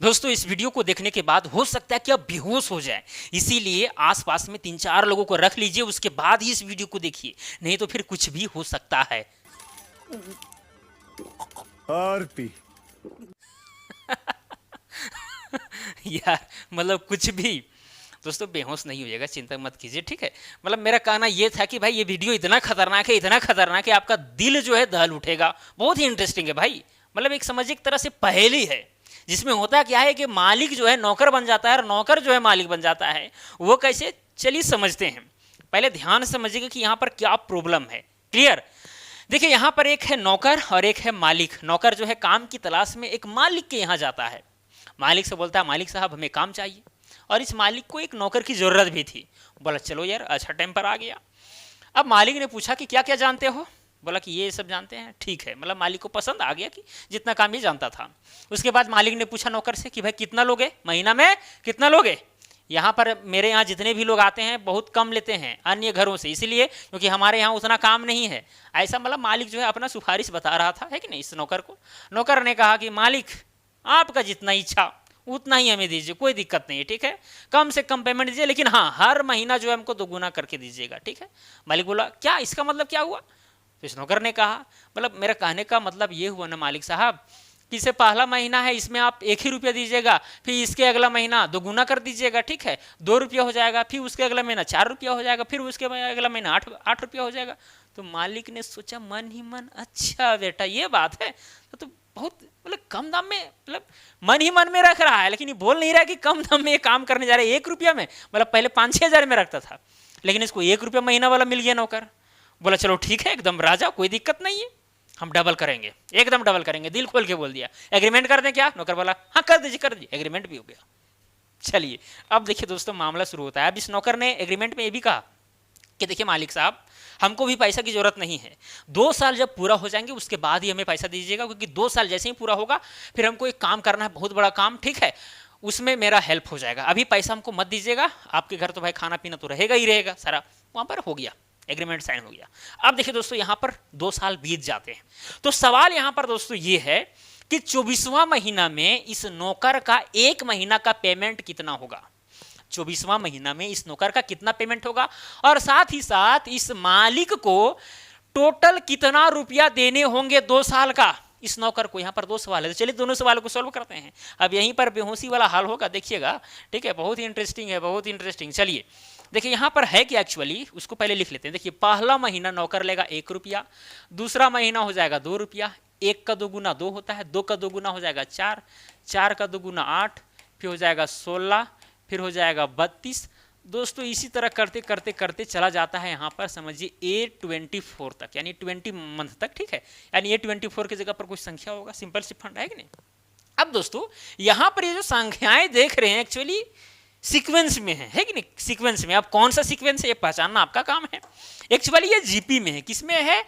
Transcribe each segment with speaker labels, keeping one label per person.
Speaker 1: दोस्तों इस वीडियो को देखने के बाद हो सकता है कि आप बेहोश हो जाए, इसीलिए आसपास में 3-4 लोगों को रख लीजिए, उसके बाद ही इस वीडियो को देखिए, नहीं तो फिर कुछ भी हो सकता है।
Speaker 2: आरपी
Speaker 1: यार मतलब कुछ भी। दोस्तों बेहोश नहीं होइएगा, चिंता मत कीजिए, ठीक है। मतलब मेरा कहना ये था कि भाई ये वीडियो इतना खतरनाक है, इतना खतरनाक है, आपका दिल जो है दहल उठेगा। बहुत ही इंटरेस्टिंग है भाई। मतलब एक समझिए एक तरह से पहेली है, जिसमें होता क्या है कि मालिक जो है नौकर बन जाता है और नौकर जो है मालिक बन जाता है। वो कैसे, चलिए समझते हैं। पहले ध्यान से समझिएगा कि यहाँ पर क्या प्रॉब्लम है। क्लियर। देखिए यहाँ पर एक है नौकर और एक है मालिक। नौकर जो है काम की तलाश में एक मालिक के यहाँ जाता है, मालिक से बोलता है मालिक साहब हमें काम चाहिए। और इस मालिक को एक नौकर की जरूरत भी थी। बोला चलो यार अच्छा टाइम पर आ गया। अब मालिक ने पूछा कि क्या क्या जानते हो। बोला कि ये सब जानते हैं। ठीक है, मतलब मालिक को पसंद आ गया कि जितना काम ये जानता था। उसके बाद मालिक ने पूछा नौकर से कि भाई कितना लोगे महीना में, कितना लोगे। यहाँ पर मेरे यहाँ जितने भी लोग आते हैं बहुत कम लेते हैं अन्य घरों से, इसलिए क्योंकि हमारे यहाँ उतना काम नहीं है। ऐसा मतलब मालिक जो है अपना सिफारिश बता रहा था, है कि नहीं, इस नौकर को। नौकर ने कहा कि मालिक आपका जितना इच्छा उतना ही हमें दीजिए, कोई दिक्कत नहीं है, ठीक है। कम से कम पेमेंट दीजिए, लेकिन हाँ हर महीना जो है हमको दोगुना करके दीजिएगा, ठीक है। मालिक बोला क्या, इसका मतलब क्या हुआ। तो इस नौकर ने कहा मतलब मेरा कहने का मतलब ये हुआ ना मालिक साहब, कि इसे पहला महीना है इसमें आप 1 ही रुपया दीजिएगा, फिर इसके अगला महीना दोगुना कर दीजिएगा, ठीक है, 2 रुपया हो जाएगा, फिर उसके अगला महीना 4 रुपया हो जाएगा, फिर उसके अगला महीना 8 रुपया हो जाएगा। तो मालिक ने सोचा मन ही मन, अच्छा बेटा ये बात है, तो बहुत मतलब कम दाम में, मतलब मन ही मन में रख रहा है, लेकिन ये बोल नहीं रहा कि कम दाम में ये काम करने जा रहा है 1 रुपया में। मतलब पहले 5-6 हज़ार में रखता था, लेकिन इसको 1 रुपया महीना वाला मिल गया नौकर। बोला चलो ठीक है एकदम राजा, कोई दिक्कत नहीं है, हम डबल करेंगे, एकदम डबल करेंगे, दिल खोल के बोल दिया। एग्रीमेंट कर दें क्या। नौकर बोला हाँ कर दीजिए कर दीजिए, एग्रीमेंट भी हो गया। चलिए अब देखिए दोस्तों मामला शुरू होता है। अब इस नौकर ने एग्रीमेंट में ये भी कहा कि देखिए मालिक साहब हमको भी पैसा की जरूरत नहीं है, 2 साल जब पूरा हो जाएंगे उसके बाद ही हमें पैसा दीजिएगा, क्योंकि 2 साल जैसे ही पूरा होगा फिर हमको एक काम करना है, बहुत बड़ा काम, ठीक है, उसमें मेरा हेल्प हो जाएगा। अभी पैसा हमको मत दीजिएगा, आपके घर तो भाई खाना पीना तो रहेगा ही रहेगा सारा। वहां पर हो गया, एग्रीमेंट साइन हो गया। अब देखिए दोस्तों यहाँ पर 2 साल बीत जाते हैं। तो सवाल यहाँ पर दोस्तों ये है कि 24वां महीना में इस नौकर का 1 महीना का पेमेंट कितना होगा। 24वां महीना में इस नौकर का कितना पेमेंट होगा, और साथ ही साथ इस मालिक को टोटल कितना रुपया देने होंगे 2 साल का इस नौकर को। यहां पर 2 सवाल है, तो चलिए दोनों सवालों को सॉल्व करते हैं। अब यहीं पर बेहोशी वाला हाल होगा, देखिएगा, ठीक है, बहुत ही इंटरेस्टिंग है, बहुत ही इंटरेस्टिंग। चलिए देखिए यहां पर है कि एक्चुअली उसको पहले लिख लेते हैं। देखिए पहला महीना नौकर लेगा 1 रुपया, दूसरा महीना हो जाएगा 2 रुपया, 1 का 2 गुना 2 होता है, 2 का 2 गुना हो जाएगा 4, 4 का 2 गुना 8, फिर हो जाएगा 16, फिर हो जाएगा 32। दोस्तों इसी तरह करते करते करते चला जाता है यहाँ पर समझिए A24 तक, यानी 20 मंथ तक, ठीक है। यानी A24 की जगह पर कुछ संख्या होगा, सिंपल सी फंड है कि नहीं। अब दोस्तों यहाँ पर ये जो संख्याएं देख रहे हैं एक्चुअली सीक्वेंस में है कि नहीं, सीक्वेंस में। अब कौन सा सीक्वेंस है ये पहचानना आपका काम है। एक्चुअली ये जीपी में है, किसमें है,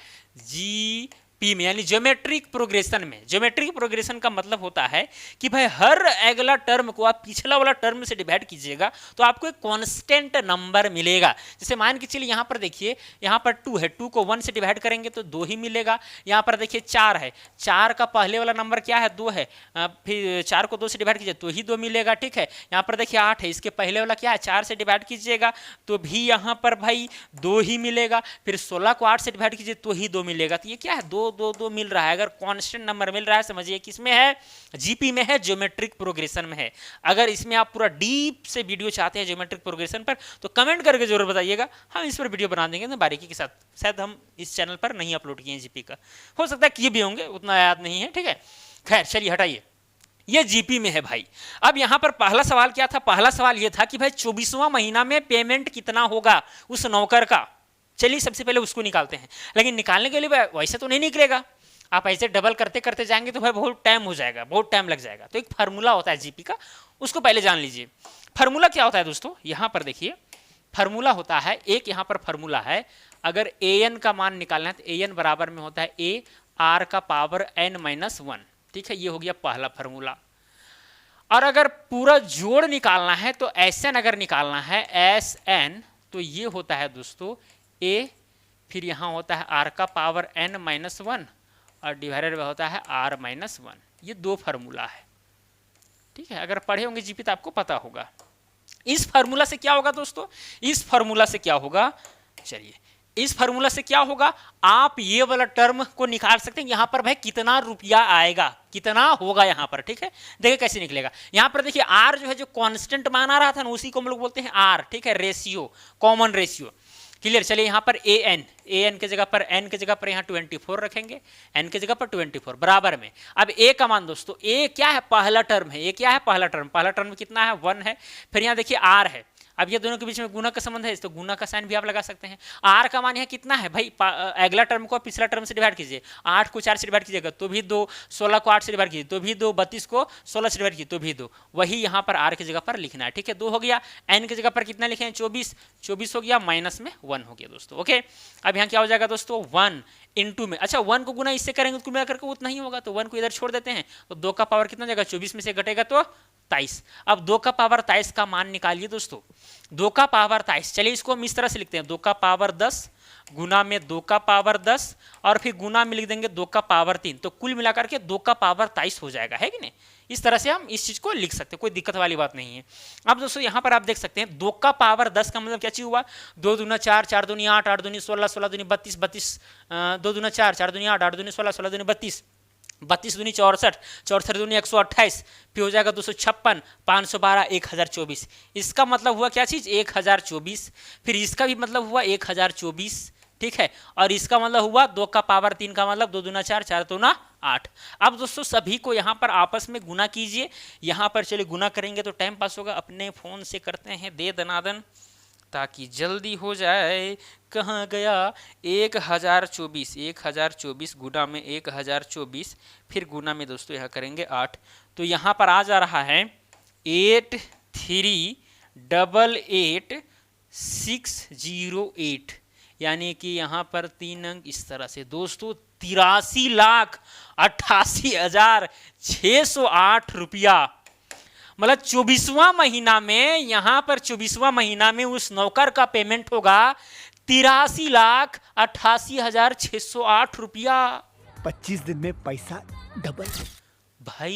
Speaker 1: जीपी में, यानी ज्योमेट्रिक प्रोग्रेशन में। ज्योमेट्रिक प्रोग्रेशन का मतलब होता है कि भाई हर अगला टर्म को आप पिछला वाला टर्म से डिवाइड कीजिएगा तो आपको एक कांस्टेंट नंबर मिलेगा। जैसे मान के चलिए यहाँ पर देखिए, यहाँ पर 2 है, 2 को 1 से डिवाइड करेंगे तो 2 ही मिलेगा। यहाँ पर देखिए 4 है, 4 का पहले वाला नंबर क्या है, 2 है, फिर 4 को 2 से डिवाइड कीजिए तो ही 2 मिलेगा, ठीक है। यहाँ पर देखिए 8 है, इसके पहले वाला क्या है, 4 से डिवाइड कीजिएगा तो भी यहाँ पर भाई 2 ही मिलेगा। फिर 16 को 8 से डिवाइड कीजिए तो ही 2 मिलेगा। तो ये क्या है, 2 2 2 मिल रहा है। अगर कांस्टेंट नंबर मिल रहा है समझिए किसमें है, जीपी में है, ज्योमेट्रिक प्रोग्रेशन में है। अगर इसमें आप पूरा डीप से वीडियो चाहते हैं ज्योमेट्रिक प्रोग्रेशन पर तो कमेंट करके जरूर बताइएगा, हम इस पर वीडियो बना देंगे ना बारीकी के साथ। शायद हम इस चैनल पर नहीं अपलोड किए हैं जीपी का, हो सकता है किए भी होंगे, उतना याद नहीं है, ठीक है। खैर चलिए हटाइए, ये जीपी में है भाई। अब यहां पर पहला सवाल क्या था, पहला सवाल यह था कि भाई 24वां महीना में पेमेंट कितना होगा उस नौकर का। चलिए सबसे पहले उसको निकालते हैं, लेकिन निकालने के लिए वैसे तो नहीं निकलेगा, आप ऐसे डबल करते करते जाएंगे तो भाई बहुत टाइम हो जाएगा, बहुत टाइम लग जाएगा। तो एक फार्मूला होता है जीपी का, उसको पहले जान लीजिए। फार्मूला क्या होता है दोस्तों, यहां पर देखिए फार्मूला होता है, एक यहां पर फार्मूला है, अगर an का मान निकालना है तो an बराबर में होता है a r का पावर n-1, ठीक है, ये हो गया पहला फार्मूला। और अगर पूरा जोड़ निकालना है तो Sn अगर निकालना है Sn तो ये होता है दोस्तों a, फिर यहां होता है r का पावर n-1 और डिवाइडेड होता है r-1। ये 2 फार्मूला है। ठीक है, अगर पढ़े होंगे जीपी तो आपको पता होगा। इस फार्मूला से क्या होगा दोस्तों, इस फार्मूला से क्या होगा, चलिए इस फार्मूला से क्या होगा, आप ये वाला टर्म को निकाल सकते हैं। यहां पर भाई कितना रुपया आएगा, कितना होगा यहां पर, ठीक है। देखिए कैसे निकलेगा, यहां पर देखिए आर जो है, जो कांस्टेंट मान आ रहा था ना, उसी को हम लोग बोलते हैं आर, ठीक है, रेशियो, कॉमन रेशियो। क्लियर, चलिए यहाँ पर ए एन के जगह पर, एन के जगह पर यहाँ 24 रखेंगे, एन के जगह पर 24 बराबर में। अब ए का मान दोस्तों, ए क्या है, पहला टर्म है, ए क्या है, पहला टर्म, पहला टर्म कितना है, 1 है। फिर यहाँ देखिए आर है, अब ये दोनों के बीच में गुना का संबंध है, तो गुना का साइन भी आप लगा सकते हैं। आर का मान यहाँ कितना है भाई, अगला टर्म को पिछला टर्म से डिवाइड कीजिए, 8 को 4 से डिवाइड कीजिएगा तो भी 2, 16 को 8 से डिवाइड कीजिए तो भी 2, 32 को 16 से डिवाइड कीजिए तो भी 2, वही यहाँ पर आर की जगह पर लिखना है, ठीक है। 2 हो गया, एन की जगह पर कितना लिखे हैं, 24 हो गया, माइनस में 1 हो गया दोस्तों, ओके। अब यहाँ क्या हो जाएगा दोस्तों, 1 इंटू में, अच्छा 1 को गुना इससे करेंगे तो मिला करके उतना ही होगा, तो 1 को इधर छोड़ देते हैं, तो 2 का पावर कितना जाएगा, 24 में से घटेगा तो 23। अब 2 का पावर 23 का मान निकालिए दोस्तों, 2 का पावर 23, चलिए इसको हम इस तरह से लिखते हैं, 2 का पावर 10 गुना में 2 का पावर 10 और फिर गुना में लिख देंगे 2 का पावर 3, तो कुल मिलाकर के 2 का पावर 23 हो जाएगा, है कि नहीं। इस तरह से हम इस चीज को लिख सकते हैं, कोई दिक्कत वाली बात नहीं है। अब दोस्तों यहाँ पर आप देख सकते हैं 2 का पावर 10 का मतलब क्या चीज हुआ, 2 दूना 4, 4 दूनी 8, 8 दूनी 16, 16 दूनी 32, 32 2 दूना 4, 4 दूनी 8, 8 दूनी 16, 16 दूनी 32, 32 दूनी 64, 64 दूनी 128, फिर हो जाएगा 256, 512, 1024। इसका मतलब हुआ क्या चीज, 1024। फिर इसका भी मतलब हुआ 1024, ठीक है। और इसका मतलब हुआ 2 का पावर 3 का मतलब 2 दूना 4, 4 दूना 8। अब दोस्तों सभी को यहाँ पर आपस में गुना कीजिए, यहाँ पर चलिए गुना करेंगे तो टाइम पास होगा, अपने फोन से करते हैं दे दनादन ताकि जल्दी हो जाए। कहाँ गया, 1024 गुना में 1024, फिर गुना में दोस्तों यहाँ करेंगे 8, तो यहाँ पर आ जा रहा है 8388608, यानी कि यहाँ पर 3 अंक इस तरह से दोस्तों 83,88,608 रुपया, मतलब 24वां महीना में, यहाँ पर 24वां महीना में उस नौकर का पेमेंट होगा 83,88,608 रुपया।
Speaker 2: 25 दिन में पैसा डबल।
Speaker 1: भाई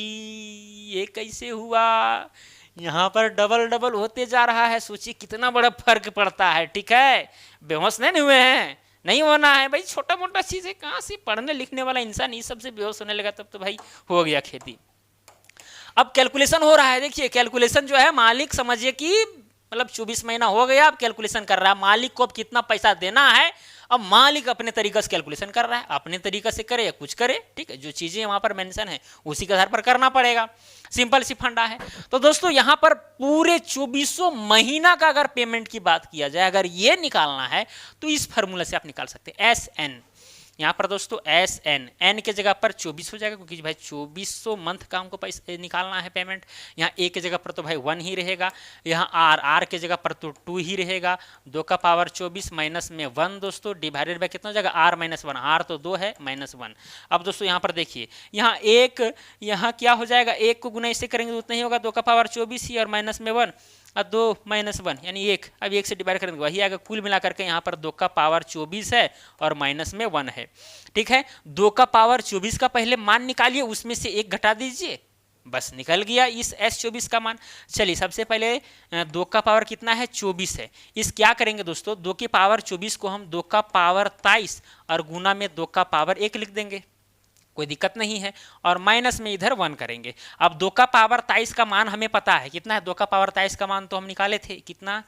Speaker 1: ये कैसे हुआ, यहाँ पर डबल डबल होते जा रहा है, सोचिए कितना बड़ा फर्क पड़ता है, ठीक है। बेहोश नहीं हुए हैं, नहीं होना है भाई, छोटा मोटा चीज है, कहाँ से पढ़ने लिखने वाला इंसान इस सबसे बेहोश होने लगा, तब तो भाई हो गया खेती। अब कैलकुलेशन हो रहा है, देखिए कैलकुलेशन जो है, मालिक समझिए कि मतलब 24 महीना हो गया, अब कैलकुलेशन कर रहा है मालिक को अब कितना पैसा देना है। अब मालिक अपने तरीके से कैलकुलेशन कर रहा है, अपने तरीके से करे या कुछ करे, ठीक है, जो चीजें वहां पर मेंशन है उसी के आधार पर करना पड़ेगा, सिंपल सी फंडा है। तो दोस्तों यहाँ पर पूरे 24 महीना का अगर पेमेंट की बात किया जाए, अगर ये निकालना है तो इस फॉर्मूला से आप निकाल सकते हैं, SN। यहाँ पर दोस्तों SN, N के जगह पर 24 हो जाएगा, क्योंकि भाई 2400 मंथ का हमको पैसा निकालना है पेमेंट। यहाँ A के जगह पर तो भाई 1 ही रहेगा, यहाँ R के जगह पर तो 2 ही रहेगा, 2 का पावर 24 माइनस में 1 दोस्तों, डिवाइडेड बाय कितना हो जाएगा, R माइनस 1, R तो 2 है माइनस 1। अब दोस्तों यहाँ पर देखिए, यहाँ 1, यहाँ क्या हो जाएगा, 1 को गुना इससे करेंगे तो उतना ही होगा, 2 का पावर 24 ही और माइनस में 1 और 2 माइनस 1 यानी 1, अब 1 से डिवाइड करेंगे वही आएगा। कुल मिलाकर के यहाँ पर 2 का पावर 24 है और माइनस में 1 है, ठीक है। 2 का पावर 24 का पहले मान निकालिए, उसमें से 1 घटा दीजिए, बस निकल गया इस S24 का मान। चलिए सबसे पहले 2 का पावर कितना है, 24 है, इस क्या करेंगे दोस्तों, 2 की पावर 24 को हम 2 का पावर 23 और गुना में 2 का पावर 1 लिख देंगे, कोई दिक्कत नहीं है, और माइनस में इधर 1 करेंगे। अब 2 का पावर 23 का मान हमें पता है कितना है, 2 का पावर 23 का मान तो हम निकाले थे, कितना,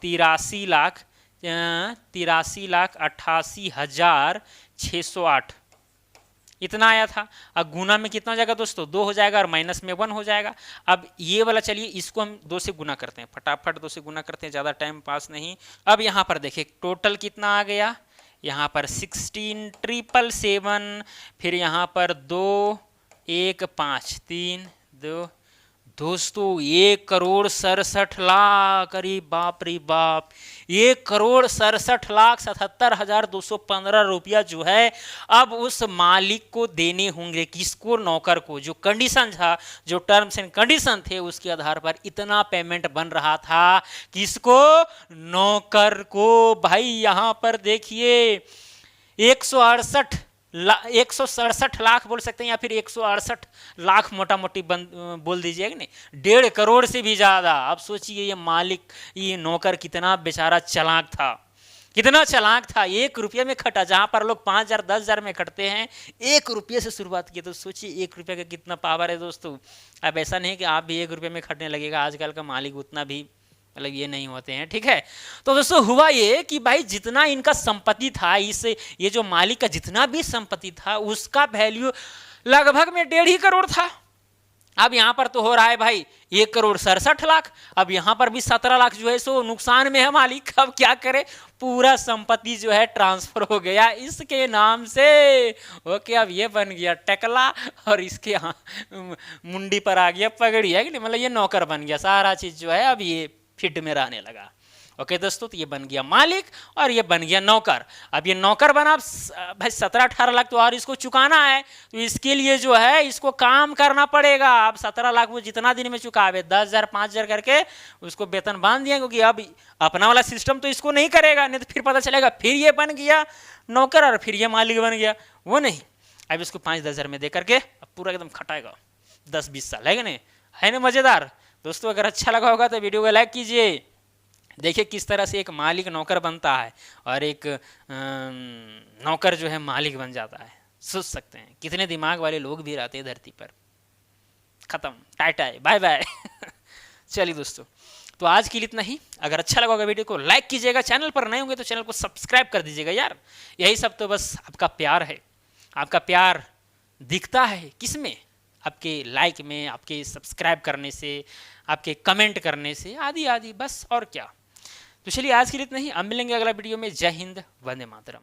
Speaker 1: 83,88,608 इतना आया था। अब गुना में कितना हो जाएगा दोस्तों, 2 हो जाएगा और माइनस में 1 हो जाएगा। अब ये वाला चलिए इसको हम 2 से गुना करते हैं, फटाफट 2 से गुना करते हैं, ज़्यादा टाइम पास नहीं। अब यहाँ पर देखिए टोटल कितना आ गया, यहाँ पर 16,777, फिर यहाँ पर 2 1 5 3 2 दोस्तों 1,67,00,000, अरे बाप रे बाप, 1,67,77,215 रुपया जो है अब उस मालिक को देने होंगे। किसको, नौकर को। जो कंडीशन था, जो टर्म्स एंड कंडीशन थे, उसके आधार पर इतना पेमेंट बन रहा था। किसको, नौकर को। भाई यहाँ पर देखिए 168 167 लाख बोल सकते हैं, या फिर 168 लाख मोटा मोटी बोल दीजिएगा नहीं, 1.5 करोड़ से भी ज़्यादा। अब सोचिए ये मालिक, ये नौकर कितना बेचारा चालाक था, कितना चालाक था। 1 रुपये में खटा, जहाँ पर लोग 5,000 10,000 में खटते हैं, 1 रुपये से शुरुआत की। तो सोचिए 1 रुपये का कितना पावर है दोस्तों। अब ऐसा नहीं कि आप भी 1 रुपये में खटने लगेगा, आजकल का मालिक उतना भी मतलब ये नहीं होते हैं, ठीक है। तो दोस्तों हुआ ये कि भाई जितना इनका संपत्ति था, इस ये जो मालिक का जितना भी संपत्ति था, उसका वैल्यू लगभग में 1.5 करोड़ था। अब यहाँ पर तो हो रहा है भाई 1,67,00,000। अब यहाँ पर भी 17 लाख जो है सो नुकसान में है मालिक। अब क्या करे, पूरा संपत्ति जो है ट्रांसफर हो गया इसके नाम से। ओके, अब ये बन गया टकला और इसके मुंडी पर आ गया पगड़ी, है कि नहीं, मतलब ये नौकर बन गया। सारा चीज जो है अब ये फिट में रहने लगा। ओके दोस्तों, तो ये बन गया मालिक और ये बन गया नौकर। अब ये नौकर बना, भाई 17-18 लाख तो और इसको चुकाना है, तो इसके लिए जो है इसको काम करना पड़ेगा। अब 17 लाख वो जितना दिन में चुकावे, 10,000 5,000 करके उसको वेतन बांध दिया, क्योंकि अब अपना वाला सिस्टम तो इसको नहीं करेगा, नहीं तो फिर पता चलेगा फिर ये बन गया नौकर और फिर ये मालिक बन गया। वो नहीं, अब इसको 5-10 हज़ार में दे करके अब पूरा एकदम खटाएगा 10-20 साल, है कि नहीं, है ना मज़ेदार। दोस्तों अगर अच्छा लगा होगा तो वीडियो को लाइक कीजिए। देखिए किस तरह से एक मालिक नौकर बनता है और एक नौकर जो है मालिक बन जाता है। सोच सकते हैं कितने दिमाग वाले लोग भी रहते हैं धरती पर। खत्म, टाटा बाय बाय। चलिए दोस्तों, तो आज के लिए इतना ही। अगर अच्छा लगा होगा वीडियो को लाइक कीजिएगा, चैनल पर नए होंगे तो चैनल को सब्सक्राइब कर दीजिएगा यार। यही सब तो बस आपका प्यार है। आपका प्यार दिखता है किस में, आपके लाइक में, आपके सब्सक्राइब करने से, आपके कमेंट करने से, आदि आदि, बस और क्या। तो चलिए आज के लिए इतना ही। अब मिलेंगे अगला वीडियो में। जय हिंद, वंदे मातरम।